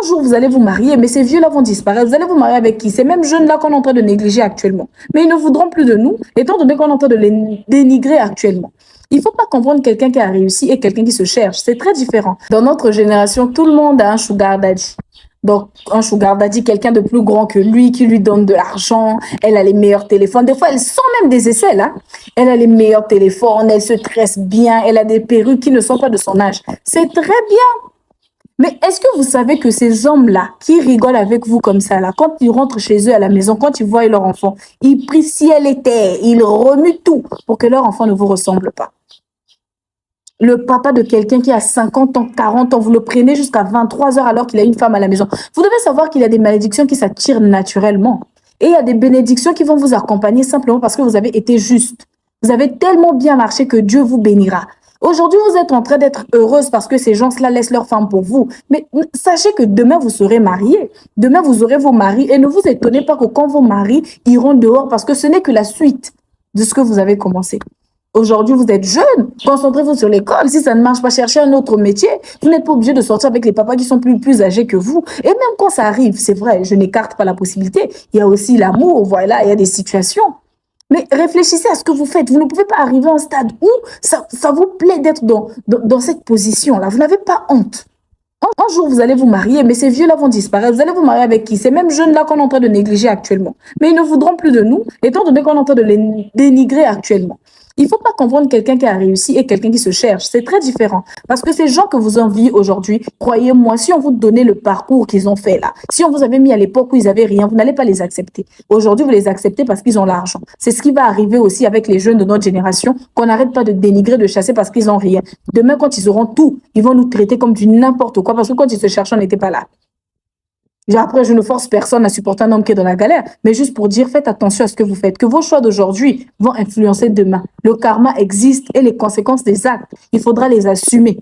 Un jour, vous allez vous marier, mais ces vieux-là vont disparaître. Vous allez vous marier avec qui? Ces mêmes jeunes-là qu'on est en train de négliger actuellement. Mais ils ne voudront plus de nous, étant donné qu'on est en train de les dénigrer actuellement. Il ne faut pas comprendre quelqu'un qui a réussi et quelqu'un qui se cherche. C'est très différent. Dans notre génération, tout le monde a un sugar daddy. Donc, un sugar daddy, quelqu'un de plus grand que lui, qui lui donne de l'argent. Elle a les meilleurs téléphones. Des fois, elle sent même des aisselles. Hein. Elle a les meilleurs téléphones, elle se tresse bien, elle a des perruques qui ne sont pas de son âge. C'est très bien. Mais est-ce que vous savez que ces hommes-là, qui rigolent avec vous comme ça, là, quand ils rentrent chez eux à la maison, quand ils voient leur enfant, ils prient ciel et terre, ils remuent tout pour que leur enfant ne vous ressemble pas. Le papa de quelqu'un qui a 50 ans, 40 ans, vous le prenez jusqu'à 23 heures alors qu'il a une femme à la maison. Vous devez savoir qu'il y a des malédictions qui s'attirent naturellement. Et il y a des bénédictions qui vont vous accompagner simplement parce que vous avez été juste. Vous avez tellement bien marché que Dieu vous bénira. Aujourd'hui, vous êtes en train d'être heureuse parce que ces gens-là laissent leur femme pour vous. Mais sachez que demain, vous serez mariés. Demain, vous aurez vos maris. Et ne vous étonnez pas que quand vos maris iront dehors, parce que ce n'est que la suite de ce que vous avez commencé. Aujourd'hui, vous êtes jeune, concentrez-vous sur l'école. Si ça ne marche pas, cherchez un autre métier. Vous n'êtes pas obligé de sortir avec les papas qui sont plus âgés que vous. Et même quand ça arrive, c'est vrai, je n'écarte pas la possibilité. Il y a aussi l'amour, voilà, il y a des situations. Mais réfléchissez à ce que vous faites. Vous ne pouvez pas arriver à un stade où ça vous plaît d'être dans cette position-là. Vous n'avez pas honte. Un jour, vous allez vous marier, mais ces vieux-là vont disparaître. Vous allez vous marier avec qui? Ces mêmes jeunes-là qu'on est en train de négliger actuellement. Mais ils ne voudront plus de nous, étant donné qu'on est en train de les dénigrer actuellement. Il ne faut pas comprendre quelqu'un qui a réussi et quelqu'un qui se cherche. C'est très différent. Parce que ces gens que vous enviez aujourd'hui, croyez-moi, si on vous donnait le parcours qu'ils ont fait là, si on vous avait mis à l'époque où ils n'avaient rien, vous n'allez pas les accepter. Aujourd'hui, vous les acceptez parce qu'ils ont l'argent. C'est ce qui va arriver aussi avec les jeunes de notre génération, qu'on n'arrête pas de dénigrer, de chasser parce qu'ils n'ont rien. Demain, quand ils auront tout, ils vont nous traiter comme du n'importe quoi parce que quand ils se cherchaient, on n'était pas là. Après, je ne force personne à supporter un homme qui est dans la galère, mais juste pour dire, faites attention à ce que vous faites, que vos choix d'aujourd'hui vont influencer demain. Le karma existe et les conséquences des actes, il faudra les assumer.